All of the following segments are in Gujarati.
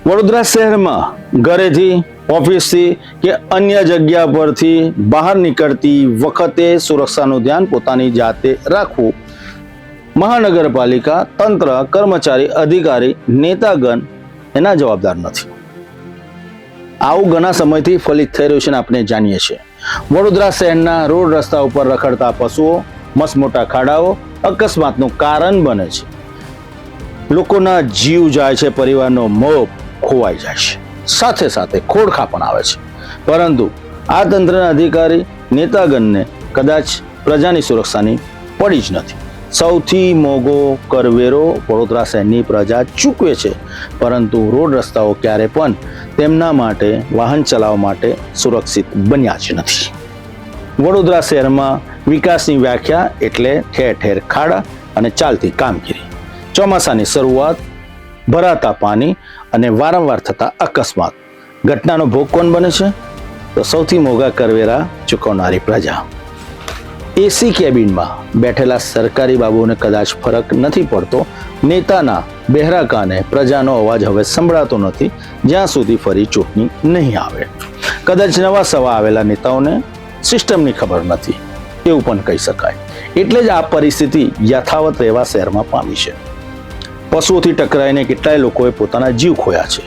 વડોદરા શહેરમાં ઘરેથી, ઓફિસથી કે અન્ય જગ્યા પરથી બહાર નીકળતી વખતે સુરક્ષાનું ધ્યાન પોતાની જાતે રાખવું મહાનગરપાલિકા તંત્ર, કર્મચારી, અધિકારી, નેતાગણ એના જવાબદાર નથી. આવું ઘણા સમયથી ફલિત થઈ રહ્યું છે ને આપણે જાણીએ છીએ. વડોદરા શહેરના રોડ રસ્તા ઉપર રખડતા પશુઓ, મસમોટા ખાડાઓ અકસ્માતનું કારણ બને છે. લોકોના જીવ જાય છે, પરિવારનો મોહ ખોવાઈ જાય છે, સાથે સાથે ખોડખા પણ આવે છે. પરંતુ આ તંત્રના અધિકારી, નેતાગણને કદાચ પ્રજાની સુરક્ષાની પડી જ નથી. સૌથી મોંઘો કરવેરો વડોદરા શહેરની પ્રજા ચૂકવે છે, પરંતુ રોડ રસ્તાઓ ક્યારે પણ તેમના માટે, વાહન ચલાવવા માટે સુરક્ષિત બન્યા જ નથી. વડોદરા શહેરમાં વિકાસની વ્યાખ્યા એટલે ઠેર ઠેર ખાડા અને ચાલતી કામગીરી. ચોમાસાની શરૂઆત, ભરાતા પાણી અને વારંવાર થતા અકસ્માત. ઘટનાનો ભોગ કોણ બને છે? તો સૌથી મોંઘા કરવેરા ચૂકવનારી પ્રજા. એસી કેબિનમાં બેઠેલા સરકારી બાબુઓને કદાચ ફરક નથી પડતો. નેતાના બહેરા કાને પ્રજાનો અવાજ હવે સંભળાતો નથી જ્યાં સુધી ફરી ચૂંટણી નહીં આવે. કદાચ નવા સવા આવેલા નેતાઓને સિસ્ટમની ખબર નથી એવું પણ કહી શકાય. એટલે જ આ પરિસ્થિતિ યથાવત રહેવા શહેરમાં પામી છે. પશુઓથી ટકરાઈને કેટલાય લોકોએ પોતાના જીવ ખોયા છે.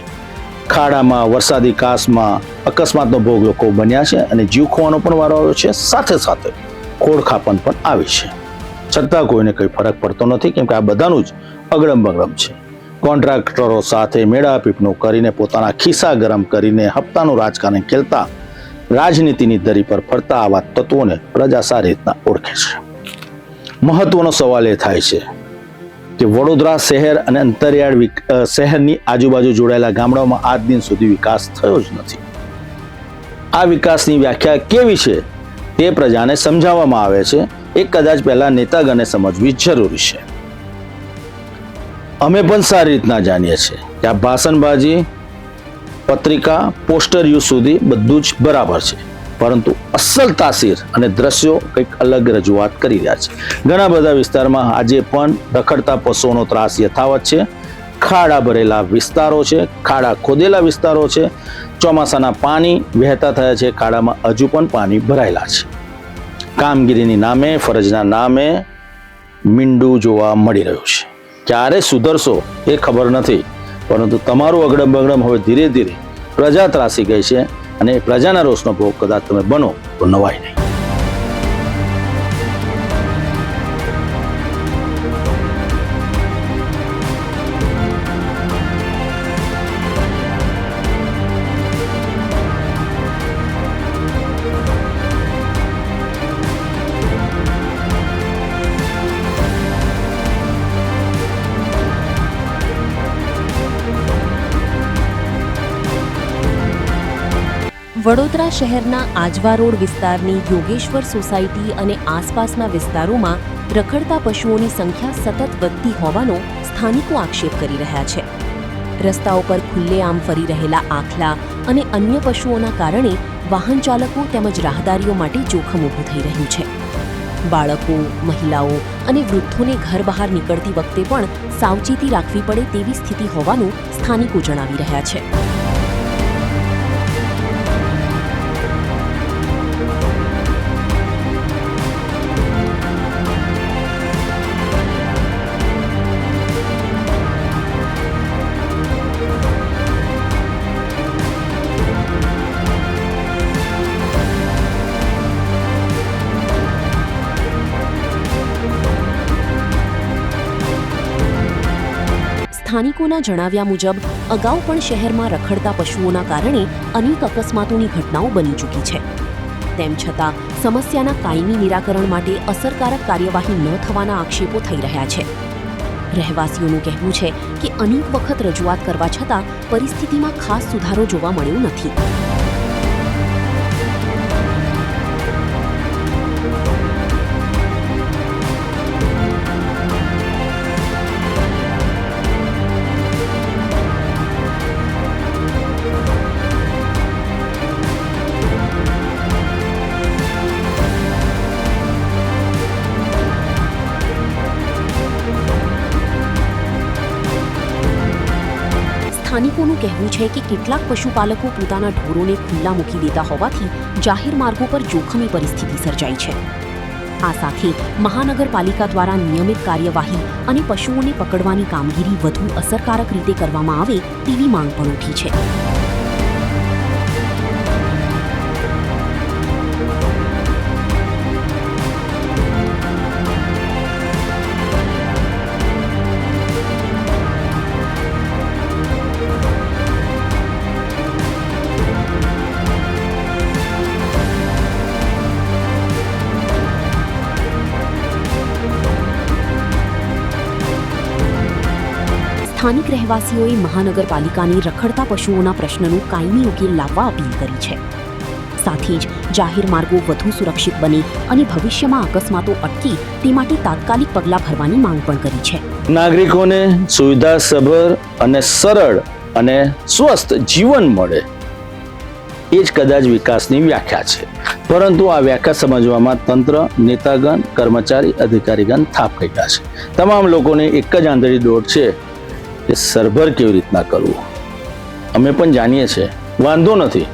ખાડામાં, વરસાદી કાસમાં અકસ્માતનો ભોગ લોકો બન્યા છે અને જીવ ખોવાનો પણ વારો આવ્યો છે. સાથે સાથે ખોડખાપણ પણ આવી છે. છતાં કોઈને કંઈ ફરક પડતો નથી, કેમ કે આ બધાનું જ અગડમ બગડમ છે. કોન્ટ્રાક્ટરો સાથે મેળાપીપનું કરીને, પોતાના ખિસ્સા ગરમ કરીને હપ્તાનું રાજકારણ ખેલતા, રાજનીતિની દરી પર ફરતા આવા તત્વોને પ્રજા સારી રીતના ઓળખે છે. મહત્વનો સવાલ એ થાય છે કે વડોદરા શહેર અને અંતરિયાળ શહેરની આજુબાજુ જોડાયેલા ગામડાઓમાં આજ દિન સુધી વિકાસ થયો જ નથી. આ વિકાસની વ્યાખ્યા કેવી છે તે પ્રજાને સમજાવવામાં આવે છે. એ કદાચ પહેલા નેતાગણે સમજવી જરૂરી છે. અમે પણ સારી રીતના જાણીએ છીએ કે આ ભાષણબાજી, પત્રિકા, પોસ્ટર યુઝ સુધી બધું જ બરાબર છે, પરંતુ અસલ તાસીર અને દ્રશ્યો કંઈક અલગ રજૂઆત કરી રહ્યા છે. ઘણા બધા વિસ્તારમાં આજે પણ રખડતા પશુઓનો ત્રાસ યથાવત છે. ખાડા ભરેલા વિસ્તારો છે, ખાડા ખોદેલા વિસ્તારો છે. ચોમાસાના પાણી વહેતા થયા છે, ખાડામાં હજુ પણ પાણી ભરાયેલા છે. કામગીરીની નામે, ફરજના નામે મીંડું જોવા મળી રહ્યું છે. ક્યારે સુધરશો એ ખબર નથી, પરંતુ તમારું અગડમ બગડમ હવે ધીરે ધીરે પ્રજા ત્રાસી ગઈ છે અને પ્રજાના રોષનો ભોગ કદાચ તમે બનો તો નવાય નહીં. વડોદરા શહેરના આજવા રોડ વિસ્તારની યોગેશ્વર સોસાયટી અને આસપાસના વિસ્તારોમાં રખડતા પશુઓની સંખ્યા સતત વધતી હોવાનો સ્થાનિકો આક્ષેપ કરી રહ્યા છે. રસ્તાઓ પર ખુલ્લેઆમ ફરી રહેલા આખલા અને અન્ય પશુઓના કારણે વાહન ચાલકો તેમજ રાહદારીઓ માટે જોખમ ઊભું થઈ રહ્યું છે. બાળકો, મહિલાઓ અને વૃદ્ધોને ઘર બહાર નીકળતી વખતે પણ સાવચેતી રાખવી પડે તેવી સ્થિતિ હોવાનું સ્થાનિકો જણાવી રહ્યા છે. સ્થાનિકોના જણાવ્યા મુજબ અગાઉ પણ શહેરમાં રખડતા પશુઓના કારણે અનેક અકસ્માતોની ઘટનાઓ બની ચૂકી છે. તેમ છતાં સમસ્યાના કાયમી નિરાકરણ માટે અસરકારક કાર્યવાહી ન થવાના આક્ષેપો થઈ રહ્યા છે. રહેવાસીઓનું કહેવું છે કે અનેક વખત રજૂઆત કરવા છતાં પરિસ્થિતિમાં ખાસ સુધારો જોવા મળ્યો નથી. સ્થાનિકોનું કહેવું છે કે કેટલાક પશુપાલકો પોતાના ઢોરોને ખુલ્લા મૂકી દેતા હોવાથી જાહેર માર્ગો પર જોખમી પરિસ્થિતિ સર્જાઈ છે. આ સાથે મહાનગરપાલિકા દ્વારા નિયમિત કાર્યવાહી અને પશુઓને પકડવાની કામગીરી વધુ અસરકારક રીતે કરવામાં આવે તેવી માંગ પણ ઉઠી છે. સ્થાનિક રહેવાસીઓએ મહાનગરપાલિકાને રખડતા પશુઓના પ્રશ્નનો કાયમી ઉકેલ લાવવા અપીલ કરી છે. સાથે જ જાહેર માર્ગો વધુ સુરક્ષિત બને અને ભવિષ્યમાં અકસ્માતો અટકે તે માટે તાત્કાલિક પગલાં ભરવાની માંગ પણ કરી છે. નાગરિકોને સુવિધાસભર અને સરળ અને સ્વસ્થ જીવન મળે એ જ કદાચ વિકાસની વ્યાખ્યા છે. પરંતુ આ વ્યાખ્યા સમજવામાં તંત્ર, નેતાગણ, કર્મચારી, અધિકારીગણ થાપ થઈ ગયા છે. તમામ લોકોને એક જ આંધળી દોડ છે કે સરભર કેવી રીતના કરવું. અમે પણ જાણીએ છીએ, વાંધો નથી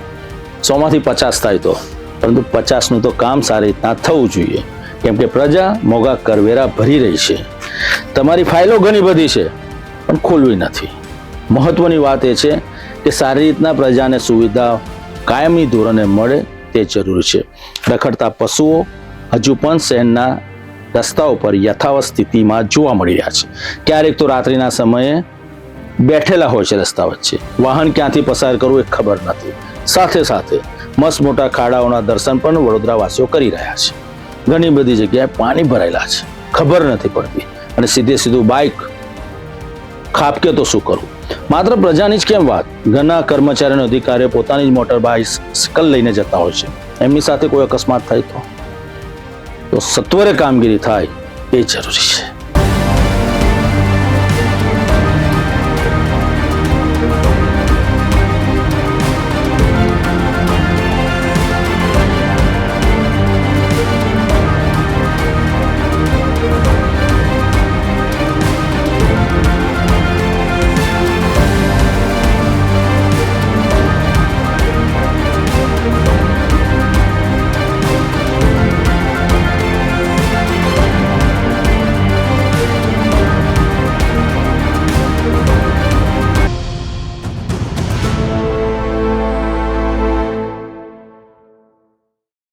100માંથી 50 થાય તો, પરંતુ 50નું તો કામ સારી રીતના થવું જોઈએ, કેમ કે પ્રજા મોંઘા કરવેરા ભરી રહી છે. તમારી ફાઇલો ઘણી બધી છે પણ ખોલવી નથી. મહત્વની વાત એ છે કે સારી રીતના પ્રજાને સુવિધા કાયમી ધોરણે મળે તે જરૂરી છે. રખડતા પશુઓ હજુ પણ શહેરના રસ્તાઓ પર યથાવત સ્થિતિમાં જોવા મળી રહ્યા છે. ક્યારેક તો રાત્રિના સમયે બેઠેલા હોય છે રસ્તા વચ્ચે, વાહન ક્યાંથી પસાર કરવું એ ખબર નથી. સાથે સાથે મસ્ત મોટા ખાડાઓના દર્શન પણ વડોદરાવાસીઓ કરી રહ્યા છે. ઘણી બધી જગ્યાએ પાણી ભરાયેલા છે, ખબર નથી પડતી, અને સીધું બાઇક ખાબકે તો શું કરવું. માત્ર પ્રજાની જ કેમ વાત, ઘણા કર્મચારીઓ અને અધિકારીઓ પોતાની જ મોટર બાઇકલ લઈને જતા હોય છે. એમની સાથે કોઈ અકસ્માત થાય તો સત્વરે કામગીરી થાય એ જરૂરી છે.